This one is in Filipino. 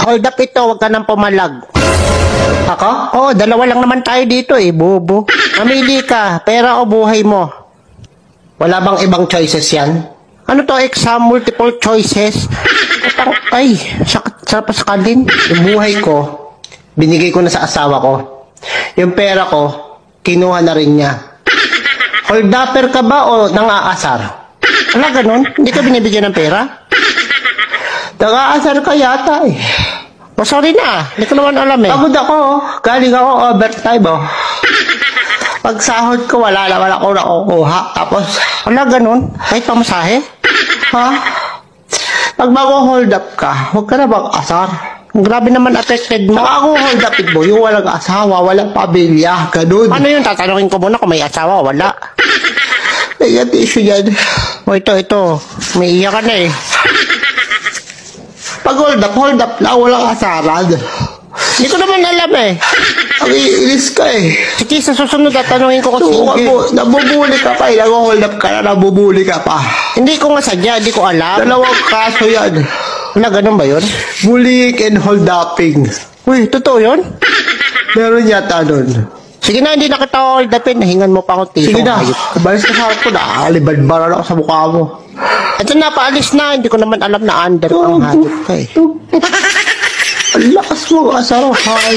Hold up ito, wag ka nang pumalag. Ako? Oo, dalawa lang naman tayo dito eh, bobo. Mamili ka, pera o buhay mo. Wala bang ibang choices yan? Ano to, exam, multiple choices? Ay, sarap sa kalin. Yung buhay ko, binigay ko na sa asawa ko. Yung pera ko, kinuha na rin niya. Hold upper ka ba o nang-aasar? Wala ganun? Hindi ka binibigyan ng pera? Nang-aasar ka yata eh. Oh, sorry na. Hindi ko naman alam eh. Pagod ako. Galing ako overtime oh. Pag sahod ko, wala naman ako nakukuha. Tapos, wala ganun. Kahit pamasahe. Ha? Pag mag-hold up ka, huwag ka na bang asar? Grabe naman affected mo. Saka ako hold up it mo, yung walang asawa, walang pamilya, ganun. Ano yun? Tatanungin ko muna kung may asawa o wala. May issue yan. O ito. May iyak ka na eh. Pag hold up na, walang asaran. Hindi ko naman alam eh. Ang iinis ka eh. Sige, sa susunod tatanungin ko kasi. Nabubuli ka pa eh. Nag-hold up ka na, nabubuli ka pa. Hindi ko nga sadya, hindi ko alam. Dalawang kaso yan. Wala, ganun ba yun? Bullying and hold upping. Uy, totoo yun? Meron yata nun. Sige na, hindi na kita hold upin. Nahingan mo pa akong tiso. Sige na, balis ka sa harap ko na. Alibad-baran ako sa mukha mo. Ito na, paalis na. Hindi ko naman alam na under ang hayop ka eh. Ang lakas mo, asarahan.